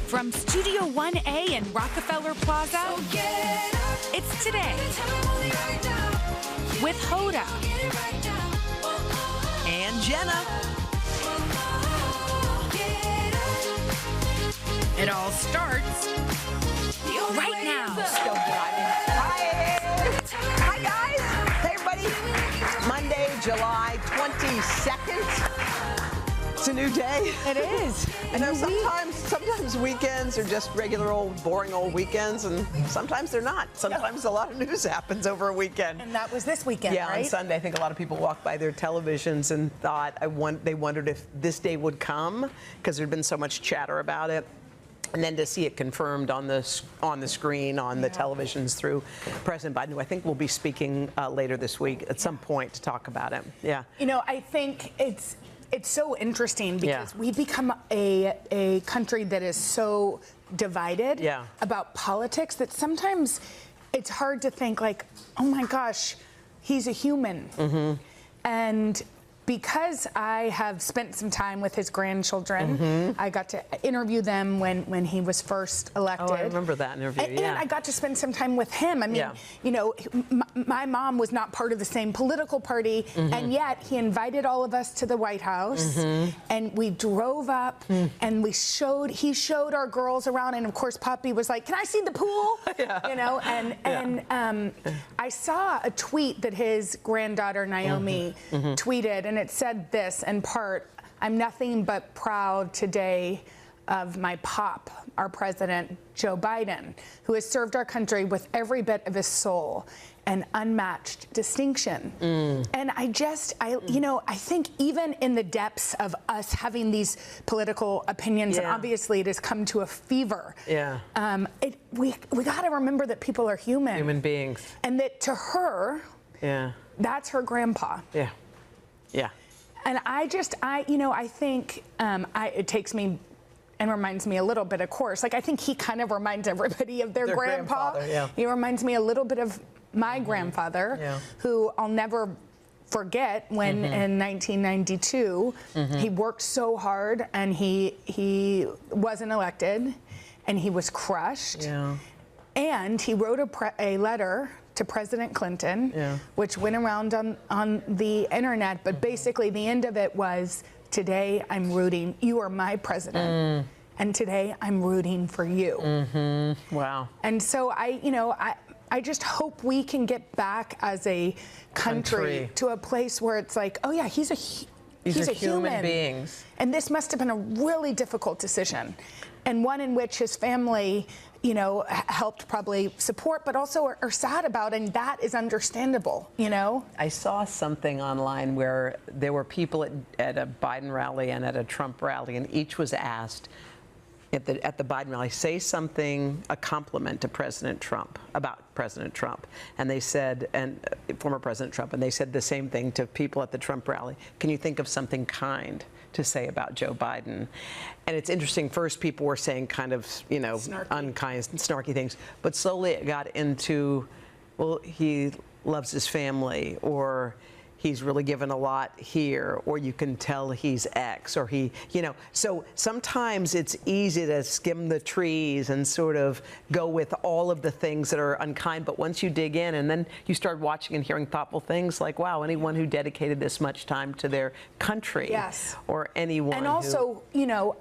From Studio 1A in Rockefeller Plaza, it's Today with Hoda and Jenna. It all starts right now. Hi guys. Hey everybody. Monday, July 22nd. It's a new day. It is. I know sometimes weekends are just regular old, boring old weekends, and sometimes they're not. Sometimes a lot of news happens over a weekend. And that was this weekend, yeah, right? on Sunday, I think a lot of people walked by their televisions and thought, they wondered if this day would come, because there'd been so much chatter about it. And then to see it confirmed on the screen, on the televisions through President Biden, who I think will be speaking later this week at some point to talk about it. Yeah. You know, I think it's so interesting because we've become a country that is so divided about politics that sometimes it's hard to think like, oh my gosh, he's a human. Mm-hmm. And because I have spent some time with his grandchildren, I got to interview them when he was first elected. Oh, I remember that interview, and I got to spend some time with him. I mean, you know, my mom was not part of the same political party, and yet he invited all of us to the White House, and we drove up, and he showed our girls around, and of course, Poppy was like, "Can I see the pool?" You know, and I saw a tweet that his granddaughter Naomi tweeted, and it said this in part: "I'm nothing but proud today of my pop, our president, Joe Biden, who has served our country with every bit of his soul and unmatched distinction." And I think even in the depths of us having these political opinions, and obviously it has come to a fever, we got to remember that people are human. Human beings. And that to her, that's her grandpa. Yeah. Yeah. And I think it takes me and reminds me a little bit, of course. Like, I think he kind of reminds everybody of their grandpa. He reminds me a little bit of my grandfather, who I'll never forget when in 1992, he worked so hard and he wasn't elected and he was crushed. And he wrote a letter to President Clinton, which went around on the internet, but basically the end of it was, "Today I'm rooting, you are my president, and today I'm rooting for you." Wow. And so I just hope we can get back as a country to a place where it's like, oh yeah, he's a human being. And this must have been a really difficult decision, and one in which his family, you know, helped probably support, but also are sad about, and that is understandable, you know? I saw something online where there were people at a Biden rally and at a Trump rally, and each was asked at the Biden rally, say something, a compliment to President Trump, about President Trump. And they said, and former President Trump, and they said the same thing to people at the Trump rally. Can you think of something kind to say about Joe Biden? And it's interesting, first people were saying kind of, you know, unkind, snarky things, but slowly it got into, well, he loves his family, or he's really given a lot here, or you can tell he's X, or he, you know. So sometimes it's easy to skim the trees and sort of go with all of the things that are unkind, but once you dig in and then you start watching and hearing thoughtful things like, wow, anyone who dedicated this much time to their country, or anyone and also, you know,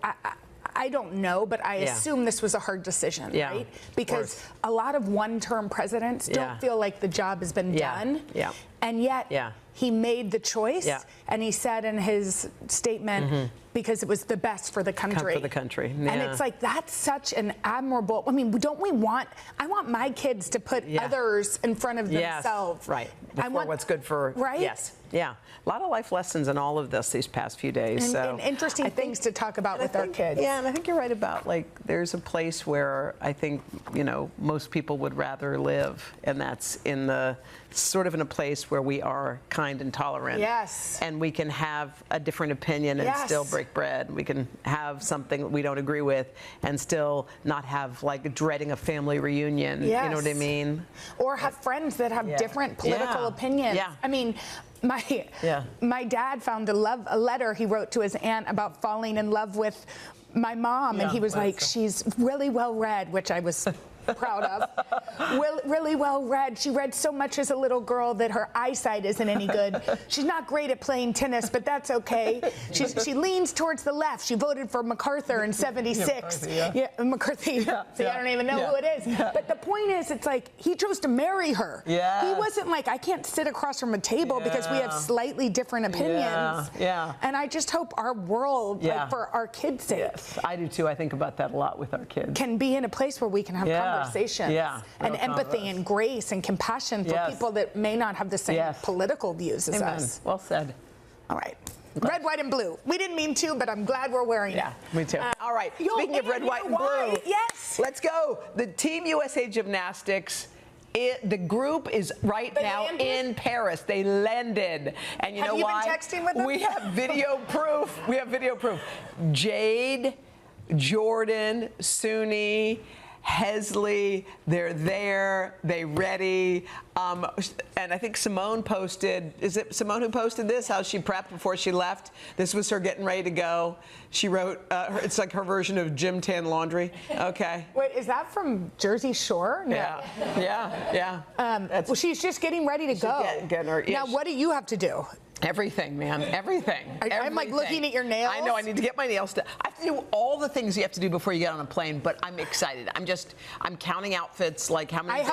I don't know, but I assume this was a hard decision, right? Because a lot of one-term presidents don't feel like the job has been done. And yet he made the choice, and he said in his statement, because it was the best for the country. For the country, And it's like, that's such an admirable, I mean, I want my kids to put others in front of themselves. Right, before what's good for, a lot of life lessons in all of this these past few days. And interesting things to talk about with our kids. Yeah, and I think you're right about, like, there's a place where I think, you know, most people would rather live, and that's in the sort of in a place where we are kind and tolerant. And we can have a different opinion and still break bread. We can have something that we don't agree with and still not have, like, dreading a family reunion. You know what I mean? Or have friends that have different political opinions. I mean, My dad found a letter he wrote to his aunt about falling in love with my mom, and he was like, she's really well read, which I was proud of. Really well read. She read so much as a little girl that her eyesight isn't any good. She's not great at playing tennis, but that's okay. She leans towards the left. She voted for MacArthur in '76. McCarthy. See, I don't even know who it is. But the point is, it's like he chose to marry her. He wasn't like, I can't sit across from a table because we have slightly different opinions. And I just hope our world, like, for our kids' sake, I do too. I think about that a lot with our kids. Can be in a place where we can have conversations and empathy and grace and compassion for people that may not have the same political views as us. Well said. All right. Red, white, and blue. We didn't mean to, but I'm glad we're wearing it. Me too. All right. Speaking of red, white, and blue, let's go. The Team USA Gymnastics. The group is now in Paris. They landed. And you know why? Have you been texting with them? We have video proof. We have video proof. Jade, Jordan, Suni, Hesley, they're there, they ready. And I think Simone posted, is it Simone who posted this, how she prepped before she left? This was her getting ready to go. She wrote, it's like her version of gym tan laundry. Okay. Wait, is that from Jersey Shore? No. Yeah. Well, she's just getting ready to go. Now, what do you have to do? Everything, man. Everything. I'm like looking at your nails. I know. I need to get my nails done. I have to do all the things you have to do before you get on a plane, but I'm excited. I'm counting outfits, like how many days.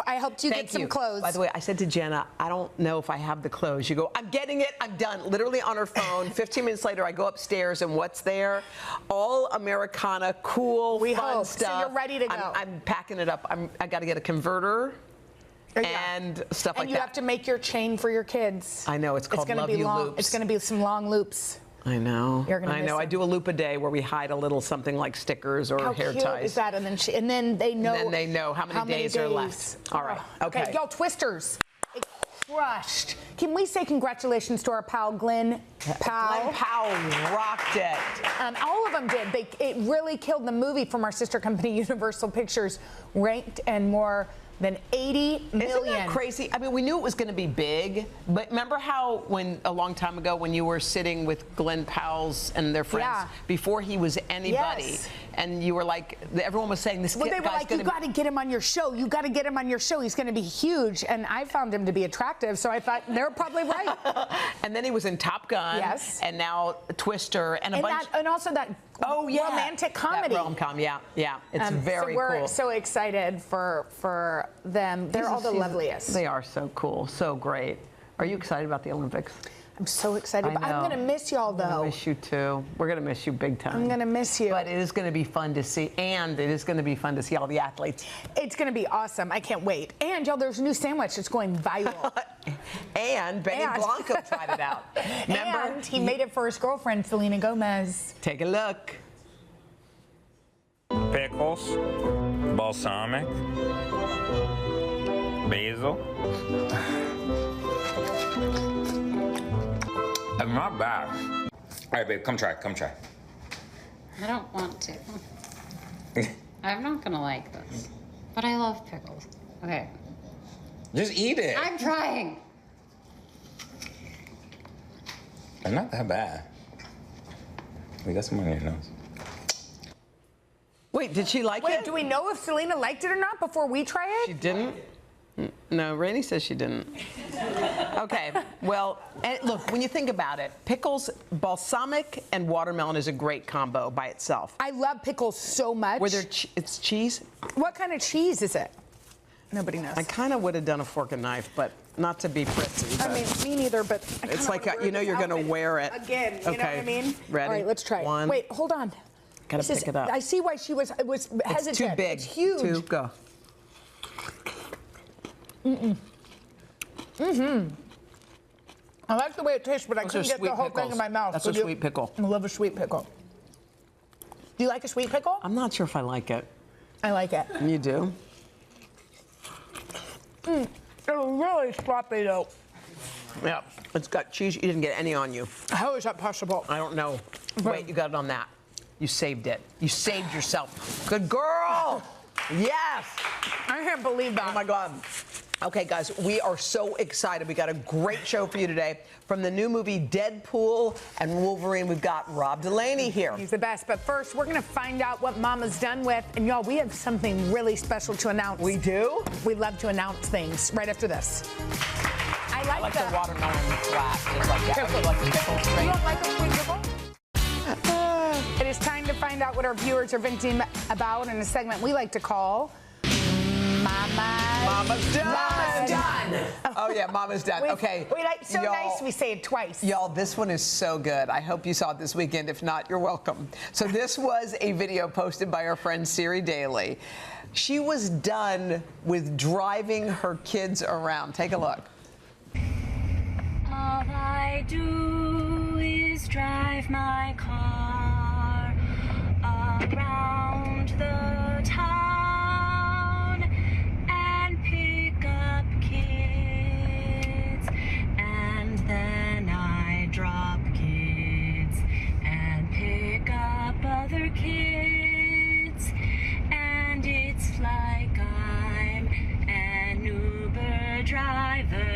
I helped you get some clothes. By the way, I said to Jenna, I don't know if I have the clothes. You go, I'm getting it. I'm done. Literally on her phone. 15 minutes later, I go upstairs, and what's there? All Americana, cool, fun stuff. So you're ready to go. I'm packing it up. I got to get a converter. And stuff like that. And you have to make your chain for your kids. I know. It's called Love You Loops. It's going to be some long loops. I know. You're gonna miss I do a loop a day where we hide a little something like stickers or hair ties. How cute is that? And then they know. And then they know how many days are left. All right. Okay. Y'all, Twisters. It crushed. Can we say congratulations to our pal Glenn Powell? Glenn Powell rocked it. All of them did. It really killed. The movie from our sister company Universal Pictures ranked and more than 80 million. Isn't that crazy? I mean, we knew it was going to be big, but remember how a long time ago when you were sitting with Glenn Powell's and their friends before he was anybody, and you were like, everyone was saying this they were like, you got to get him on your show. You got to get him on your show. He's going to be huge. And I found him to be attractive, so I thought they're probably right. And then he was in Top Gun. Yes. And now Twister and a bunch. And also that romantic comedy. That rom-com, it's very cool. We're so excited for them. They're all the loveliest. They are so cool, so great. Are you excited about the Olympics? I'm so excited. But I'm going to miss y'all, though. I'm going to miss you, too. We're going to miss you big time. I'm going to miss you. But it is going to be fun to see, and it is going to be fun to see all the athletes. It's going to be awesome. I can't wait. And, y'all, there's a new sandwich that's going viral. And Benny Blanco tried it out. Remember? And he made it for his girlfriend, Selena Gomez. Take a look. Pickles, balsamic, basil. I'm not bad. All right, babe, come try. I don't want to. I'm not gonna like this, but I love pickles. Okay. Just eat it. I'm trying. They're not that bad. We got some on your nose. Wait, did she like it? Wait, do we know if Selena liked it or not before we try it? She didn't? No, Rainey says she didn't. Okay, well, and look, when you think about it, pickles, balsamic, and watermelon is a great combo by itself. I love pickles so much. It's cheese? What kind of cheese is it? Nobody knows. I kind of would have done a fork and knife, but not to be prissy. I mean, me neither, but it's like, you know, you're going to wear it. Again, you know what I mean? Ready? All right, let's try it. One. Wait, hold on. Gotta pick it up. I see why she was hesitant. It's too big. It's huge. Two, go. I like the way it tastes, but I couldn't get the whole thing in my mouth. That's a sweet pickle. I love a sweet pickle. Do you like a sweet pickle? I'm not sure if I like it. I like it. You do? It's really sloppy, though. Yeah, it's got cheese. You didn't get any on you. How is that possible? I don't know. Wait, you got it on that. You saved it. You saved yourself. Good girl. Yes. I can't believe that. Oh, my God. Okay, guys, we are so excited. We got a great show for you today. From the new movie Deadpool and Wolverine, we've got Rob Delaney here. He's the best. But first, we're going to find out what Mama's done with. And y'all, we have something really special to announce. We do? We love to announce things right after this. I like the watermelon flat, just like that. Okay, like the pickle straight. You don't like a sweet pickle? It is time to find out what our viewers are venting about in a segment we like to call Mama's Done. Mama's Done. Oh, yeah, Mama's Done. Okay. We like so nice we say it twice. Y'all, this one is so good. I hope you saw it this weekend. If not, you're welcome. So this was a video posted by our friend Siri Daly. She was done with driving her kids around. Take a look. All I do is drive my car around the town and pick up kids, and then I drop kids and pick up other kids, and it's like I'm an Uber driver.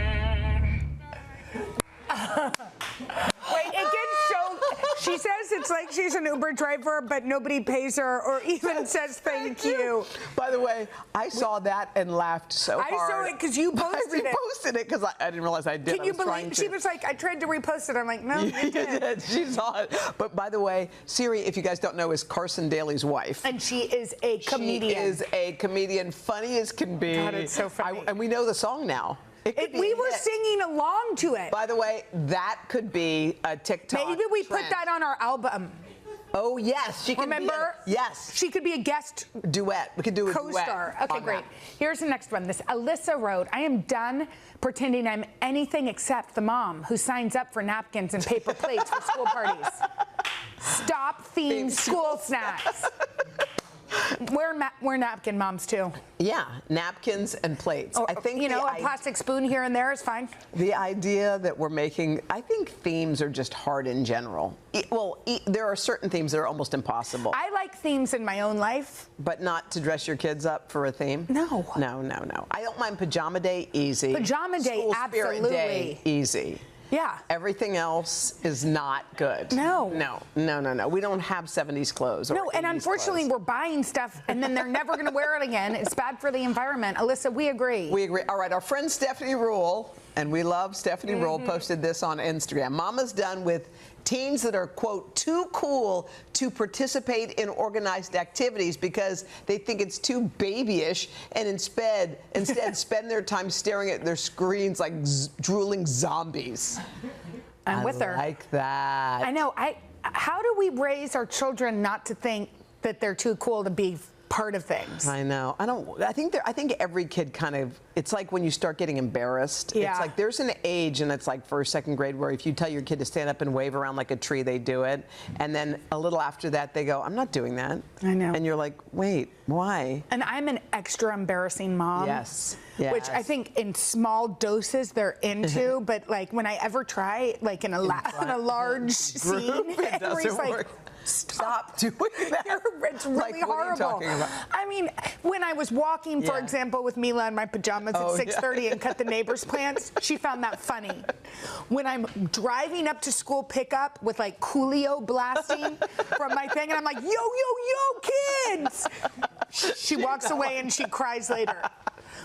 Wait, it gets so... She says it's like she's an Uber driver, but nobody pays her or even says thank you. By the way, I saw that and laughed so hard. I saw it because you posted it. I reposted it because I didn't realize I did. Can you believe? She was like, I tried to repost it. I'm like, no, you didn't. She saw it. But by the way, Siri, if you guys don't know, is Carson Daly's wife. And she is a comedian. She is a comedian, funny as can be. God, it's so funny. And we know the song now. We were singing along to it. By the way, that could be a TikTok Maybe we trend. put that on our album. Oh, yes. She could Remember? Yes. She could be a guest duet. We could do a co-star. duet. Okay, great. Here's the next one. This Alyssa wrote, I am done pretending I'm anything except the mom who signs up for napkins and paper plates for school parties. Stop theme school snacks. We're napkin moms too. Yeah, napkins and plates. Or, I think a plastic spoon here and there is fine. The idea that we're making, I think themes are just hard in general. There are certain themes that are almost impossible. I like themes in my own life. But not to dress your kids up for a theme? No. No. I don't mind Pajama Day, easy. Pajama Day, School absolutely. Spirit Day, easy. Yeah. Everything else is not good. No. We don't have 70s clothes. Or no, and 80s unfortunately, clothes. we're buying stuff and then they're never going to wear it again. It's bad for the environment. Alyssa, we agree. We agree. All right, our friend Stephanie Rule, and we love Stephanie Rule, posted this on Instagram. Mama's done with teens that are, quote, too cool to participate in organized activities because they think it's too babyish and instead spend their time staring at their screens like drooling zombies. I'm with her. I like that. I know. How do we raise our children not to think that they're too cool to be part of things? I know. I think every kid kind of, it's like when you start getting embarrassed. Yeah. It's like there's an age, and it's like first, second grade, where if you tell your kid to stand up and wave around like a tree, they do it. And then a little after that, they go, I'm not doing that. I know. And you're like, wait, why? And I'm an extra embarrassing mom. Yes. Which I think in small doses they're into, but like when I ever try, like in a large scene, Henry's like, work. Stop doing that. It's really like, horrible. What are you talking about? I mean, when I was walking, for example, with Mila in my pajamas at 6:30 and cut the neighbor's plants, she found that funny. When I'm driving up to school pickup with like Coolio blasting from my thing, and I'm like, yo, kids! She walks away and she cries later.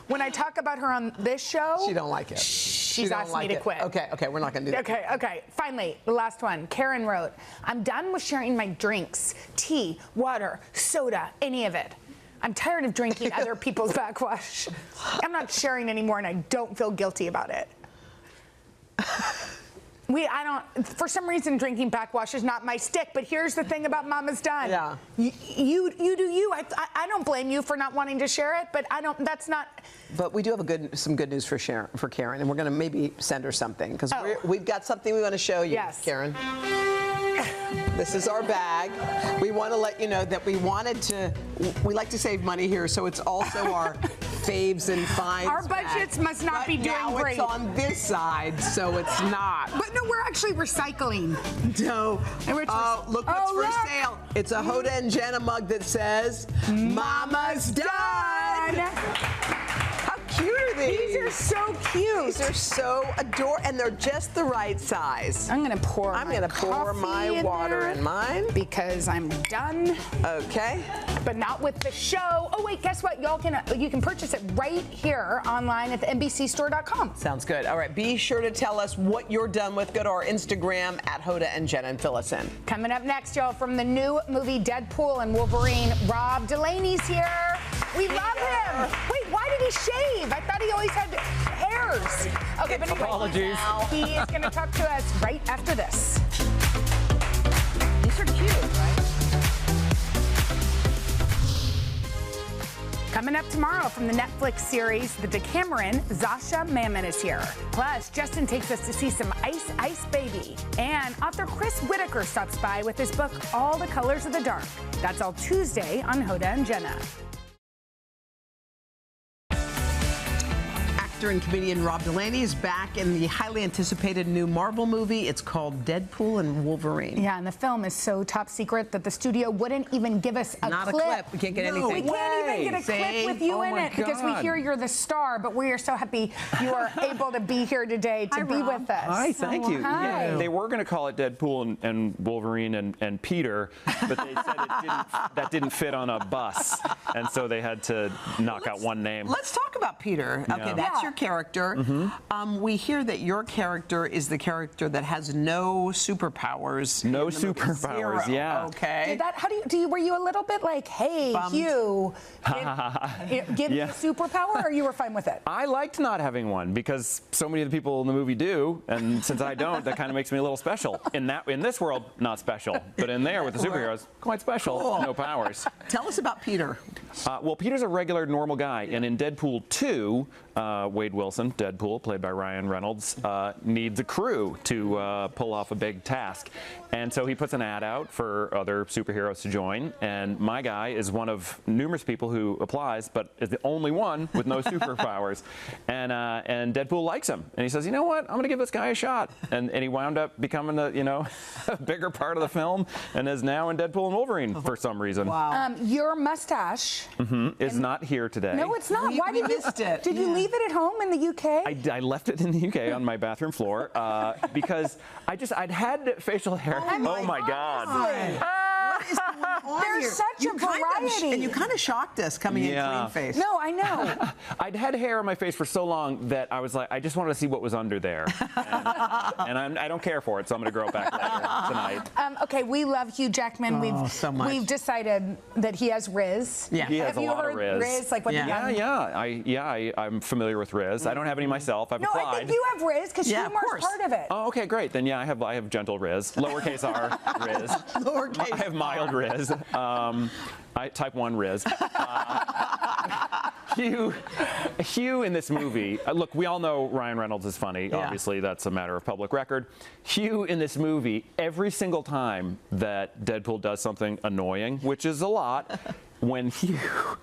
When I talk about her on this show, she don't like it. She's asked me to quit. Okay, we're not going to do that. Okay. Finally, the last one. Karen wrote, I'm done with sharing my drinks, tea, water, soda, any of it. I'm tired of drinking other people's backwash. I'm not sharing anymore, and I don't feel guilty about it. For some reason, drinking backwash is not my stick, but here's the thing about Mama's Done. Yeah. You do you. I don't blame you for not wanting to share it, but that's not. But we do have some good news for Karen, and we're going to maybe send her something, because we've got something we want to show you, Karen. This is our bag. We want to let you know that we like to save money here, so it's also our faves and finds. Our budgets must not be doing now great. It's on this side, so it's not. But no, we're actually recycling. No. Oh, look what's for sale. It's a Hoda and Jenna mug that says, Mama's Done. How cute are these? These are so cute. These are so adorable, and they're just the right size. I'm gonna pour my water in mine. Because I'm done. Okay. But not with the show. Oh wait, guess what? You can purchase it right here online at the NBCstore.com. Sounds good. All right, be sure to tell us what you're done with. Go to our Instagram at Hoda and Jenna and fill us in. Coming up next, y'all, from the new movie Deadpool and Wolverine, Rob Delaney's here. We love him. Wait, why did he shave? I thought he always had hairs. Okay, but anyway, apologies. He is going to talk to us right after this. These are cute, right? Coming up tomorrow from the Netflix series The Decameron, Zasha Mammon is here. Plus, Justin takes us to see some Ice Ice Baby. And author Chris Whitaker stops by with his book, All the Colors of the Dark. That's all Tuesday on Hoda and Jenna. Actor and comedian Rob Delaney is back in the highly anticipated new Marvel movie. It's called Deadpool and Wolverine. Yeah, and the film is so top secret that the studio wouldn't even give us a Not clip. a clip. We can't get anything. We can't even get a clip with you in it because we hear you're the star, but we are so happy you are able to be here today to be with us. Hi, thank you. Hi. Yeah, they were going to call it Deadpool and Wolverine and Peter, but they said that didn't fit on a bus, and so they had to knock out one name. Let's talk about Peter. Okay, Yeah. that's your character. We hear that your character is the character that has no superpowers. No in the movie. superpowers, Zero. yeah. Okay. Did that? How do you? Were you a little bit like, hey, Bummed. Hugh, give me a Yeah. superpower, or you were fine with it? I liked not having one because so many of the people in the movie do, and since I don't, that kind of makes me a little special. In this world, not special, but in there with the superheroes, quite special. Cool. No powers. Tell us about Peter. Well, Peter's a regular, normal guy, and in Deadpool 2, Wade Wilson, Deadpool, played by Ryan Reynolds, needs a crew to pull off a big task. And so he puts an ad out for other superheroes to join, and my guy is one of numerous people who applies, but is the only one with no superpowers. And Deadpool likes him, and he says, you know what, I'm going to give this guy a shot. And he wound up becoming a bigger part of the film, and is now in Deadpool and Wolverine for some reason. Wow. Your mustache. Is not here today. No, it's not. Why we did you missed it. Did you leave it at home in the UK? I left it in the UK on my bathroom floor because I'd had facial hair. Oh my God. What is going on There's here? such a variety. And you kind of shocked us coming in clean face. No, I know. I'd had hair on my face for so long that I was like, I just wanted to see what was under there. And I don't care for it, so I'm going to grow it back later tonight. Okay, we love Hugh Jackman. So much. We've decided that he has Riz. Yeah. He has Have a you lot heard of Riz. Like what I'm familiar with Riz. I don't have any myself. I've No, applied. I think you have Riz because Yeah, of humor's course. part of it. Oh, okay, great. Then yeah, I have gentle Riz, lowercase r Riz. Lowercase I have mild Riz. Type 1 Riz. Hugh in this movie, look, we all know Ryan Reynolds is funny. Yeah. Obviously, that's a matter of public record. Hugh in this movie, every single time that Deadpool does something annoying, which is a lot, when Hugh,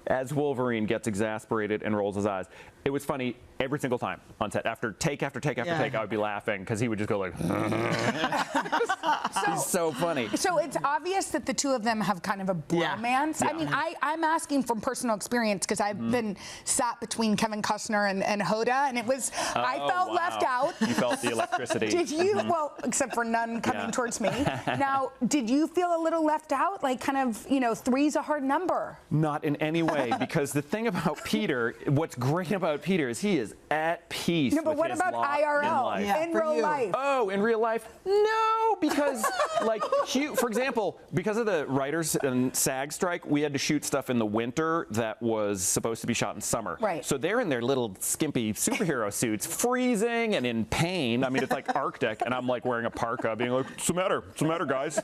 as Wolverine, gets exasperated and rolls his eyes, it was funny every single time on set. After take after take after take, I would be laughing because he would just go like, he's so funny. So it's obvious that the two of them have kind of a bromance. Yeah. I mean, I'm asking from personal experience because I've been sat between Kevin Costner and Hoda, and it was, I felt left out. You felt the electricity. Did you? Well, except for none coming towards me. Now, did you feel a little left out? Like kind of, three's a hard number. Not in any way, because the thing about Peter, what's great about Peter is he is at peace. No, but with what his about lot IRL? in life. Yeah, in for real you. life? Oh, in real life? No, because like Hugh, for example, because of the writers and SAG strike, we had to shoot stuff in the winter that was supposed to be shot in summer. Right. So they're in their little skimpy superhero suits, freezing and in pain. I mean, it's like Arctic, and I'm like wearing a parka, being like, "What's the matter? What's the matter, guys?"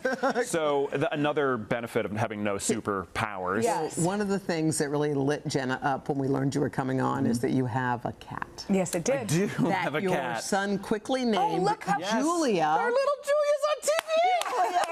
So another benefit of having no superpowers. Yes. One of the things that really lit Jenna up when we learned you were coming on is that you have a cat. Yes, it did. I do That have a your cat. son quickly named look how- Yes. Julia. Our little Julia's on TV.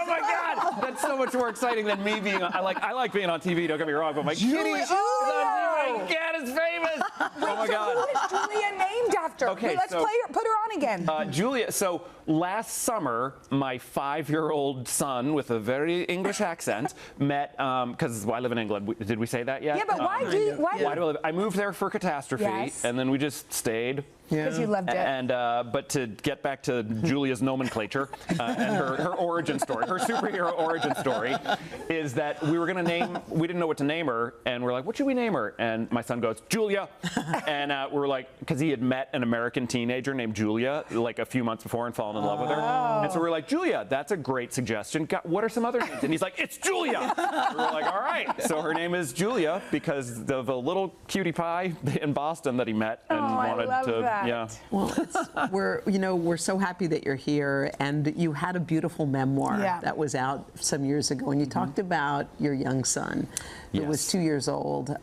Oh my God, that's so much more exciting than me being. I like being on TV. Don't get me wrong, but my kitty is on TV. my God, it's famous. Oh my God. Who is Julia named after? Okay, Let's so- play her. Put her on again. Julia, so last summer, my 5-year-old son with a very English accent met, because I live in England. Did we say that yet? Yeah, but why do you? Why do I live? I moved there for Catastrophe, Yes. and then we just stayed. Because you loved it. And but to get back to Julia's nomenclature and her origin story, her superhero origin story, is that we didn't know what to name her, and we're like, what should we name her? And my son goes, Julia, and we're like, because he had met an American teenager named Julia like a few months before and fallen in love with her, and so we're like, Julia, that's a great suggestion. What are some other names? And he's like, it's Julia. And we're like, all right. So her name is Julia because of a little cutie pie in Boston that he met and wanted I love to. that. Yeah. Well, we're so happy that you're here, and you had a beautiful memoir that was out some years ago, and you talked about your young son, who was 2 years old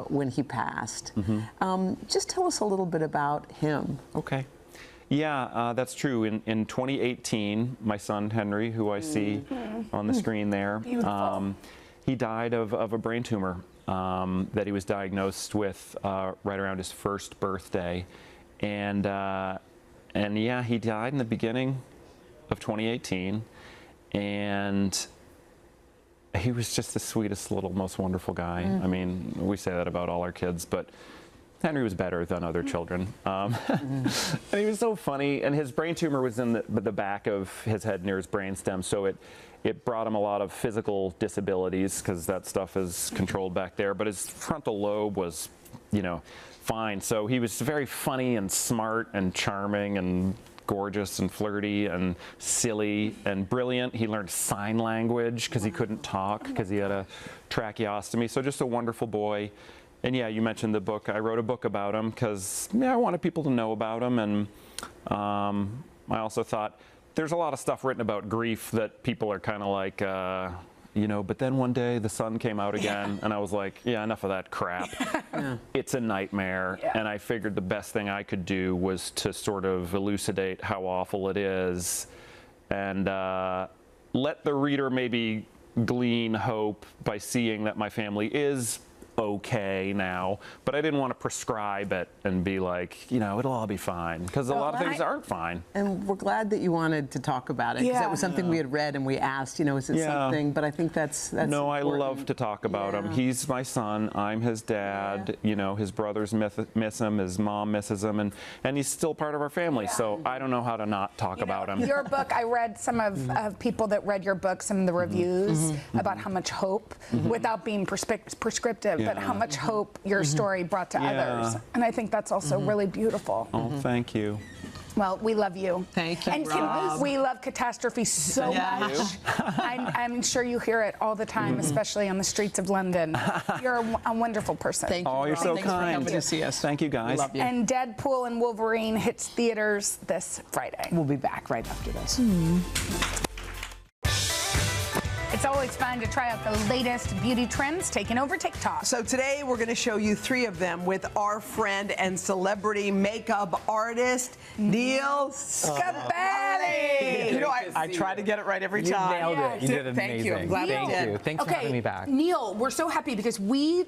when he passed. Just tell us a little bit about him. Okay. Yeah, that's true. In 2018, my son Henry, who I see on the screen there, he died of a brain tumor that he was diagnosed with right around his first birthday. And yeah, he died in the beginning of 2018, and he was just the sweetest little, most wonderful guy. I mean, we say that about all our kids, but Henry was better than other children. And he was so funny, and his brain tumor was in the back of his head near his brainstem, so it brought him a lot of physical disabilities because that stuff is controlled back there, but his frontal lobe was, fine. So he was very funny and smart and charming and gorgeous and flirty and silly and brilliant. He learned sign language because he couldn't talk because he had a tracheostomy. So just a wonderful boy. And yeah, you mentioned the book. I wrote a book about him because I wanted people to know about him. And I also thought there's a lot of stuff written about grief that people are kind of like, but then one day the sun came out again, and I was like, yeah, enough of that crap. It's a nightmare, and I figured the best thing I could do was to sort of elucidate how awful it is and let the reader maybe glean hope by seeing that my family is okay now, but I didn't want to prescribe it and be like, it'll all be fine, because a lot of things aren't fine. And we're glad that you wanted to talk about it, because that was something we had read and we asked, is it something? But I think that's no, I important. love to talk about him. He's my son. I'm his dad. His brothers miss him. His mom misses him, and he's still part of our family. So I don't know how to not talk about him. Your book, I read some of people that read your book, some of the reviews about how much hope, without being prescriptive, but how much hope your story brought to others. And I think that's also really beautiful. Oh, thank you. Well, we love you. Thank you, And Rob. we love Catastrophe so much. I'm sure you hear it all the time, especially on the streets of London. You're a wonderful person. Thank you. Oh, you're so Thanks for kind. coming to see us. Thank you, guys. Love you. And Deadpool and Wolverine hits theaters this Friday. We'll be back right after this. It's always fun to try out the latest beauty trends taking over TikTok. So today we're going to show you 3 of them with our friend and celebrity makeup artist, Neil Scabelli. I try to get it right every time. You nailed it. You did amazing. Thank you. I'm glad we Thank did. you. Thanks for having me back. Neil, we're so happy because we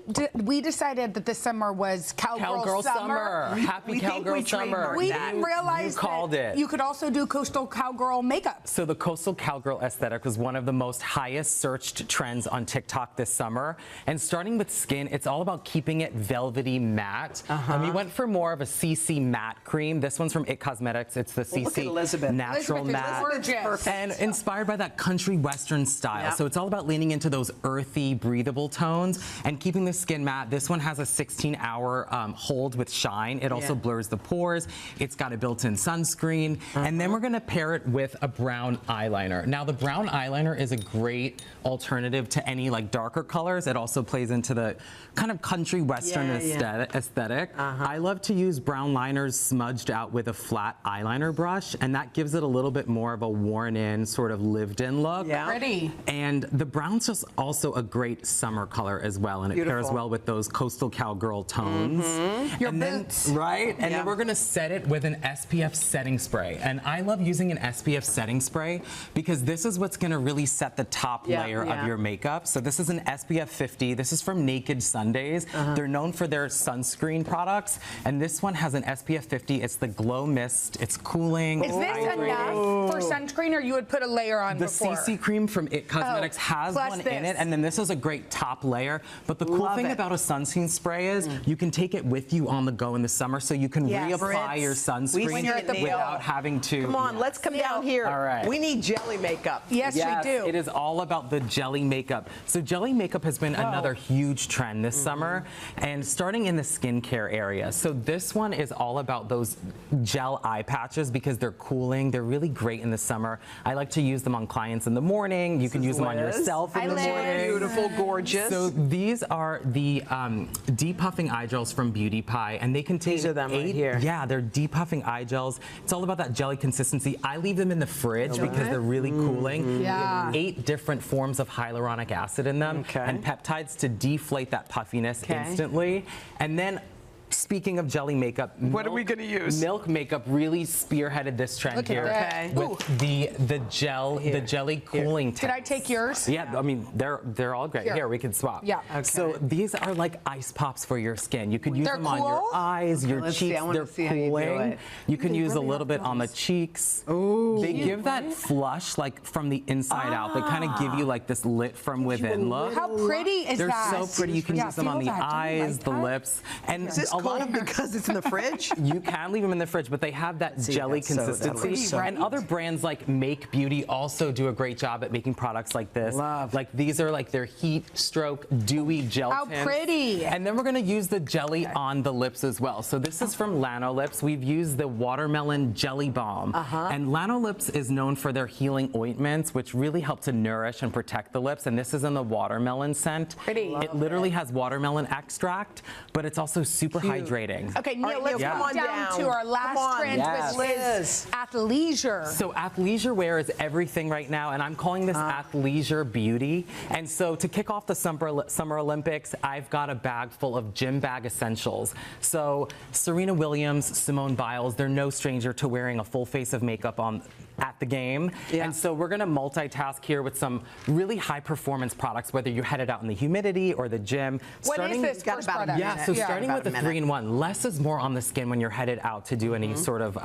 decided that this summer was Cowgirl Summer. Happy Cowgirl Summer. We didn't realize you called that it. you could also do coastal cowgirl makeup. So the coastal cowgirl aesthetic was one of the most highest searched trends on TikTok this summer. And starting with skin, it's all about keeping it velvety matte. We went for more of a CC matte cream. This one's from IT Cosmetics. It's the Look at CC Elizabeth. Natural Matte. Gorgeous. And inspired by that country western style. So it's all about leaning into those earthy, breathable tones and keeping the skin matte. This one has a 16-hour hold with shine. It also blurs the pores. It's got a built-in sunscreen. And then we're going to pair it with a brown eyeliner. Now, the brown eyeliner is a great alternative to any darker colors. It also plays into the kind of country western aesthetic. I love to use brown liners smudged out with a flat eyeliner brush, and that gives it a little bit more of a worn-in, sort of lived-in look. Pretty. And the brown's just also a great summer color as well, and it pairs well with those coastal cowgirl tones. Your boots. Right? And then we're gonna set it with an SPF setting spray. And I love using an SPF setting spray because this is what's gonna really set the top layer layer of your makeup. So this is an SPF 50. This is from Naked Sundays. They're known for their sunscreen products, and this one has an SPF 50. It's the Glow Mist. It's cooling. Is this enough for sunscreen, or you would put a layer on before? The CC cream from It Cosmetics has one in it, and then this is a great top layer. But the cool thing about a sunscreen spray is you can take it with you on the go in the summer, so you can reapply your sunscreen without having to. Come on, let's come down here. All right. We need jelly makeup. Yes, we do. It is all about the jelly makeup. So jelly makeup has been another huge trend this summer, and starting in the skincare area. So this one is all about those gel eye patches because they're cooling. They're really great in the summer. I like to use them on clients in the morning. You can use them on yourself in the morning. Beautiful, gorgeous. So these are the depuffing eye gels from Beauty Pie, and they contain These are them right here. Yeah, they're depuffing eye gels. It's all about that jelly consistency. I leave them in the fridge because they're really cooling. Yeah. 8 different forms of hyaluronic acid in them and peptides to deflate that puffiness instantly. And then speaking of jelly makeup, what are we going to use? Milk makeup really spearheaded this trend here with the jelly cooling test. Did I take yours? Yeah, I mean they're all great. Here we can swap. Yeah. Okay. So these are like ice pops for your skin. You could use them on your eyes, your cheeks. They're cooling. You can use a little bit on the cheeks. Ooh. They give that flush like from the inside out. They kind of give you like this lit from within look. How pretty is They're that? so pretty. You can use them on the eyes, the lips, and a lot of because it's in the fridge? You can leave them in the fridge, but they have that jelly consistency. And other brands like Make Beauty also do a great job at making products like this. Like these are like their heat stroke dewy gel tints. How pretty. And then we're going to use the jelly on the lips as well. So this is from Lano Lips. We've used the Watermelon Jelly Balm. And Lano Lips is known for their healing ointments, which really help to nourish and protect the lips. And this is in the watermelon scent. Pretty. It literally has watermelon extract, but it's also super hydrating. Okay, Neil, let's come on down to our last trend, which is athleisure. So athleisure wear is everything right now, and I'm calling this athleisure beauty. And so to kick off the Summer Olympics, I've got a bag full of gym bag essentials. So Serena Williams, Simone Biles, they're no stranger to wearing a full face of makeup at the game. And so we're going to multitask here with some really high performance products, whether you're headed out in the humidity or the gym. What is this first product? Starting with the 3-in-1. Less is more on the skin when you're headed out to do any sort of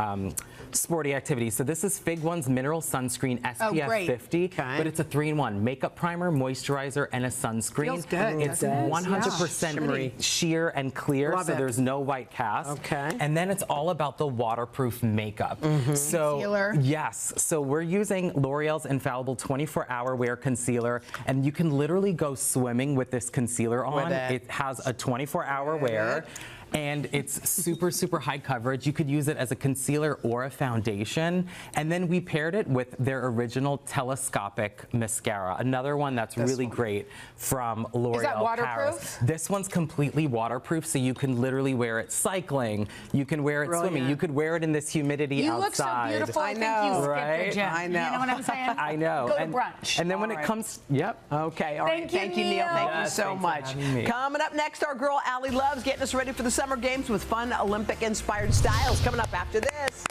sporty activity. So this is Fig One's Mineral Sunscreen SPF 50, but it's a 3-in-1. Makeup primer, moisturizer, and a sunscreen. Feels good. It's 100% sheer and clear, so there's no white cast. And then it's all about the waterproof makeup. So concealer. Yes, so we're using L'Oreal's Infallible 24-Hour Wear Concealer, and you can literally go swimming with this concealer on. It has a 24-hour wear. And it's super, super high coverage. You could use it as a concealer or a foundation. And then we paired it with their original telescopic mascara, another one that's really great from L'Oreal Is that waterproof? Paris. This one's completely waterproof, so you can literally wear it cycling. You can wear it swimming. You could wear it in this humidity outside. You look so beautiful. I think you skipped the gym. I know. You know what I'm saying? I know. Go to brunch. And then when it comes, Okay, all right. Thank you, Neil. Thank you so much. Coming up next, our girl Allie Loves getting us ready for the Summer Games with fun Olympic-inspired styles. Coming up after this.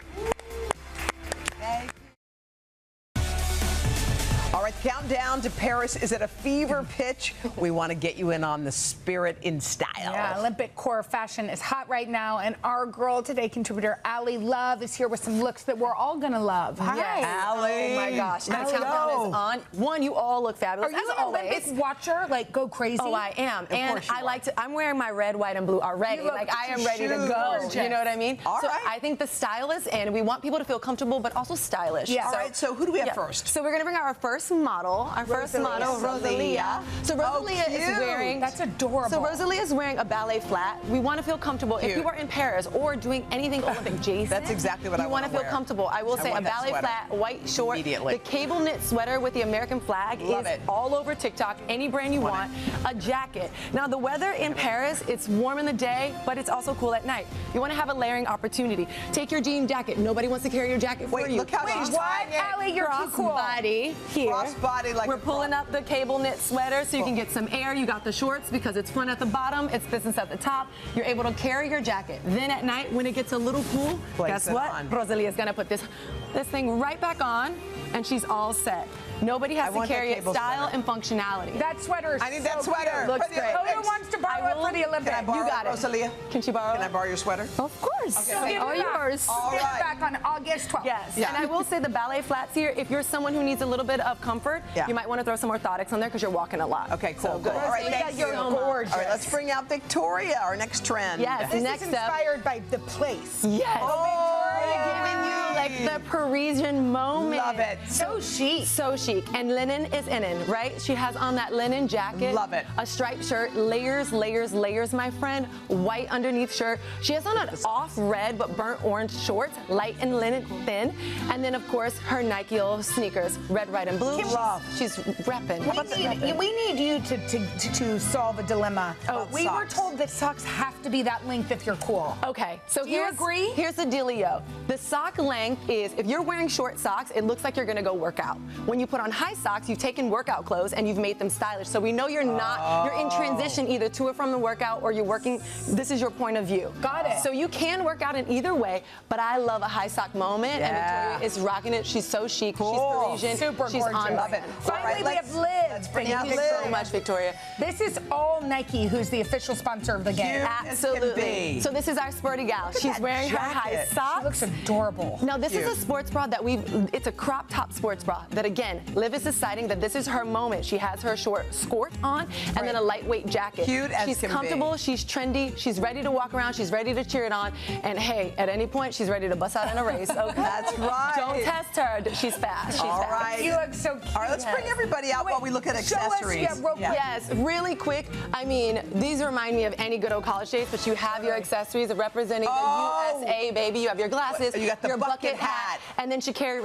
All right, countdown to Paris is at a fever pitch. We want to get you in on the spirit in style. Yeah, Olympic core fashion is hot right now, and our Girl Today contributor, Allie Love, is here with some looks that we're all going to love. Hi. Yes. Allie. Oh, my gosh. The countdown is on. One, you all look fabulous, Are you as an always. Olympic watcher? Like, go crazy? Oh, I am. And I like to, I'm wearing my red, white, and blue already. Like, I am ready to go. Gorgeous. You know what I mean? All right. I think the style is in. We want people to feel comfortable, but also stylish. Yeah. All right, so who do we have first? So we're going to bring our first model. Our first model, Rosalia. So Rosalia is wearing... That's adorable. So Rosalia is wearing a ballet flat. We want to feel comfortable. If you are in Paris or doing anything Olympic, Jason, that's exactly what I want to feel comfortable. I will say a ballet flat, white short. The cable knit sweater with the American flag is all over TikTok. Any brand you want. A jacket. Now the weather in Paris, it's warm in the day, but it's also cool at night. You want to have a layering opportunity. Take your jean jacket. Nobody wants to carry your jacket for you. Look how she's tying it. Allie, you're too cool. Crossbody here. Crossbody like we're pulling up the cable knit sweater so you can get some air. You got the shorts because it's front at the bottom, it's business at the top. You're able to carry your jacket. Then at night when it gets a little cool, guess what? Rosalia's gonna put this thing right back on, and she's all set. Nobody has to want carry that it. cable Style sweater. and functionality. That sweater is I need that so sweater. cute. Looks For the great. Olympics. Hoda wants to borrow it for the Olympics. Can I borrow You got it, it. Rosalia? Can she borrow Can I it? borrow your sweater? Of course. She'll give it All back. yours. All Give it right. back on August 12th. Yes, Yeah. and I will say the ballet flats here, if you're someone who needs a little bit of comfort, Yeah. you might want to throw some orthotics on there because you're walking a lot. Okay, cool. So good. All right, Thank thank you you. so much. Gorgeous. All right, let's bring out Victoria, our next trend. Yes, This next is up. inspired by the place. Yes. Victoria. Giving you like the Parisian moment. Love it. So chic. So chic. And linen is in, right? She has on that linen jacket. Love it. A striped shirt, layers, layers, layers, my friend. White underneath shirt. She has on an off red but burnt orange shorts, light and linen thin. And then, of course, her Nike sneakers, red, white, and blue. She's repping. We need you to solve a dilemma. We were socks. told that socks have to be that length if you're cool. Okay, so Do you agree? Here's the dealio. The sock length is, if you're wearing short socks, it looks like you're gonna go work out. When you put on high socks, you've taken workout clothes and you've made them stylish. So we know you're not, you're in transition either to or from the workout or you're working, this is your point of view. Got it. So you can work out in either way, but I love a high sock moment and Victoria is rocking it. She's so chic, she's Parisian, Super she's gorgeous. on Love brand. it. Finally, we have Liv. Let's bring Thank out you Liv. so much, Victoria. This is all Nike, who's the official sponsor of the game. Cute. As Absolutely. can be. So this is our sporty gal. She's that wearing her high jacket. socks. She looks adorable. Now this is Cute. a sports bra that it's a crop top sports bra that again, Liv is deciding that this is her moment. She has her short skirt on and then a lightweight jacket. Cute as She's can comfortable, be. she's trendy, she's ready to walk around, she's ready to cheer it on, and hey, at any point she's ready to bust out in a race, okay? That's right. Don't test her, she's fast, she's All fast. right. You look so cute. All right, let's bring everybody out while we look at accessories. Show us, real quick. Yes, really quick. I mean, these remind me of any good old college days, but you have your accessories representing the USA, baby. You have your glasses, You got the your bucket hat. and then Sha'Carri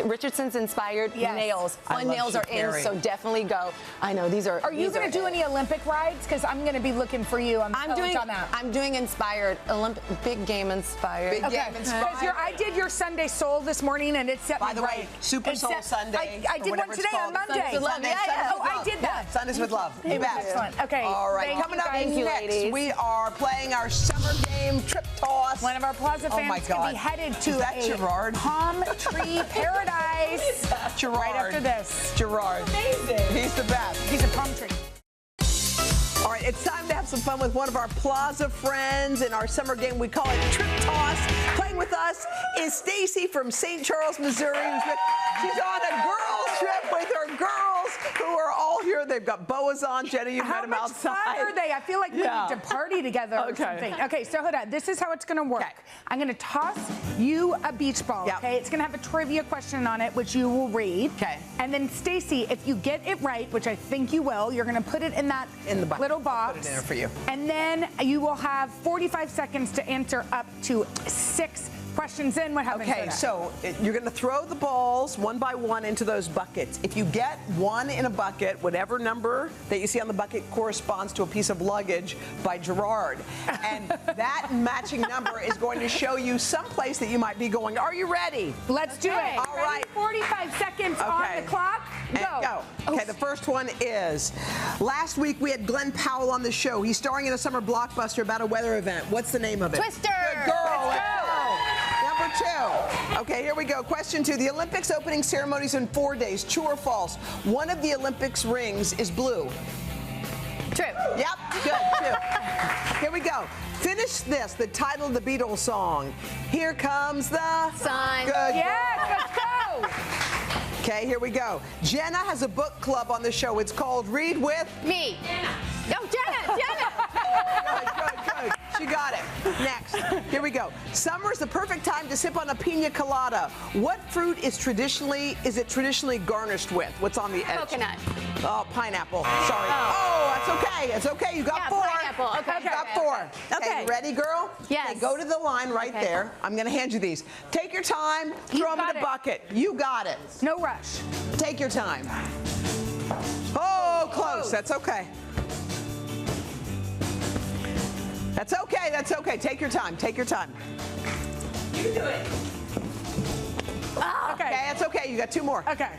Richardson's inspired nails. I Fun love nails are in, Sha'Carri. so definitely go. I know these are. Are you going to do any Olympic rides? Because I'm going to be looking for you. On that. I'm doing inspired Olympic big game inspired. Big game inspired. Because I did your Sunday Soul this morning, and it set me By the right. way, Super It Soul set- Sunday. I did one today on Monday. Sundays with Love. Yeah. Oh, I did that. Sundays with Love. It was excellent. Okay. All right. Thank Coming you, up guys. Thank you, next, ladies. we are playing our summer game trip toss. One of our Plaza Oh my fans could God. be headed to Is that a Gerard? palm tree paradise. Gerard. Right after this. Gerard. Amazing. He's the best. He's a palm tree. All right, it's time to have some fun with one of our Plaza friends in our summer game. We call it Trip Toss. Playing with us is Stacy from St. Charles, Missouri. She's on a girls trip with her girls who are all here. They've got boas on. Jenna, you met them outside. How much fun are they? I feel like we need to party together or something. Okay, so Hoda, this is how it's going to work. Okay. I'm going to toss you a beach ball, okay? It's going to have a trivia question on it, which you will read. Okay. And then, Stacy, if you get it right, which I think you will, you're going to put it in that little box. I'll put it in there for you. And then you will have 45 seconds to answer up to 6 questions in. What happens? Okay, so you're going to throw the balls one by one into those buckets. If you get one in a bucket, whatever number that you see on the bucket corresponds to a piece of luggage by Gerard. And that matching number is going to show you someplace that you might be going. Are you ready? Let's do it. All right. 45 seconds on the clock. Go. Okay, the first one is, last week we had Glenn Powell on the show. He's starring in a summer blockbuster about a weather event. What's the name of it? Twister. Good girl. Let's go. Number 2. Okay, here we go. Question 2. The Olympics opening ceremonies in 4 days. True or false? One of the Olympics rings is blue. True. Yep, good, 2. Here we go. Finish this, the title of the Beatles song. Here comes the sun. Good. Yes, let's go. Okay, here we go. Jenna has a book club on the show. It's called Read With Me. Jenna. No, Jenna. Good. She got it. Next, here we go. Summer is the perfect time to sip on a pina colada. What fruit is traditionally garnished with? What's on the edge? Coconut. Oh, pineapple. Sorry. Oh, that's okay. It's okay. You got 4. Pineapple. Okay. You got 4. Okay. You ready, girl? Yes. Okay, go to the line right there. I'm going to hand you these. Take your time. Throw them in a bucket. You got it. No rush. Take your time. Oh, close. That's okay. That's okay. That's okay. Take your time. Take your time. You do it. Okay. Okay, that's okay. You got 2 more. Okay.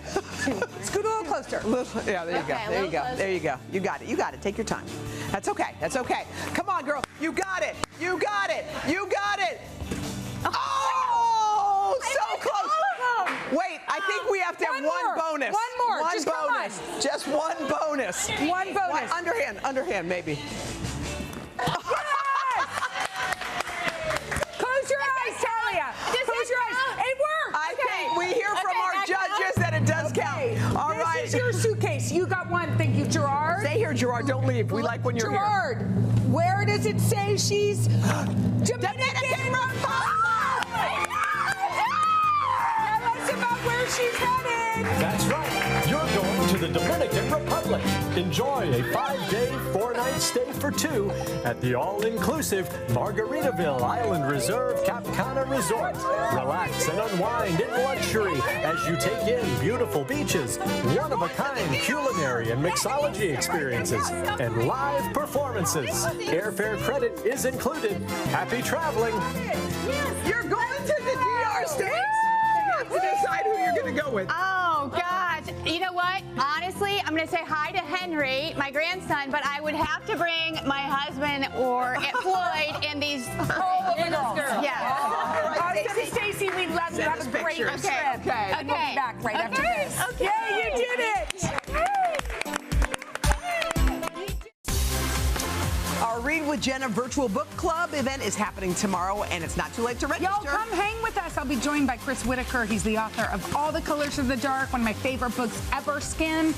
Scoot a little closer. Yeah, there you go. Okay, There you go. closer. There you go. You got it. You got it. Take your time. That's okay. That's okay. Come on, girl. You got it. You got it. You got it. Oh! Oh, so close. Wait, I think we have to have one bonus. One more. One Just come bonus. Just one bonus. One bonus. Underhand, maybe. Close your eyes, Talia. Close your eyes. It worked. I think we hear from our judges that it does count. All right. This is your suitcase. You got one. Thank you, Gerard. Stay here, Gerard. Don't leave. We like when you're Gerard, here. where does it say she's Dominican Republic? Tell us about where she's headed. That's right. You're going to the Dominican Republic. Enjoy a 5-day, 4-night stay for 2 at the all-inclusive Margaritaville Island Reserve Cap Cana Resort. Relax and unwind in luxury as you take in beautiful beaches, one-of-a-kind culinary and mixology experiences, and live performances. Airfare credit is included. Happy traveling. You're going to the DR States. You have to decide who you're going to go with. Oh, gosh. You know what? Honestly, I'm going to say hi to Henry, my grandson, but I would have to bring my husband or Aunt Floyd and these girls. Yeah. All right, Stacey, we love you. Have a great trip. Okay. And we'll be back right after this. Okay. Yeah, you did it. Our Read with Jenna virtual book club event is happening tomorrow, and it's not too late to register. Y'all come hang with us. I'll be joined by Chris Whitaker. He's the author of All the Colors of the Dark, one of my favorite books ever. Scan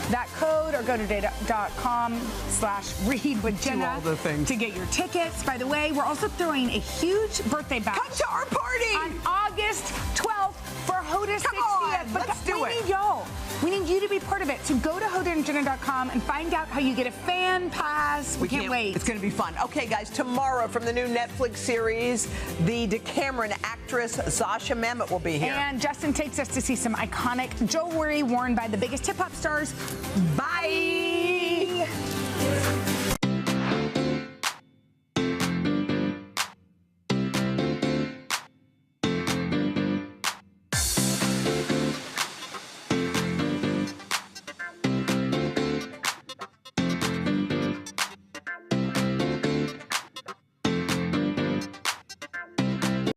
that code or go to data.com/readwithjenna all the things to get your tickets. By the way, we're also throwing a huge birthday bash. Come to our party on August 12th for Hoda's 60th. But let's do we it. need y'all. We need you to be part of it. So go to hodaandjenna.com and find out how you get a fan pass. We can't wait. It's going to be fun. Okay, guys, tomorrow from the new Netflix series, the Decameron actress Sasha Mamet will be here. And Justin takes us to see some iconic jewelry worn by the biggest hip-hop stars. Bye.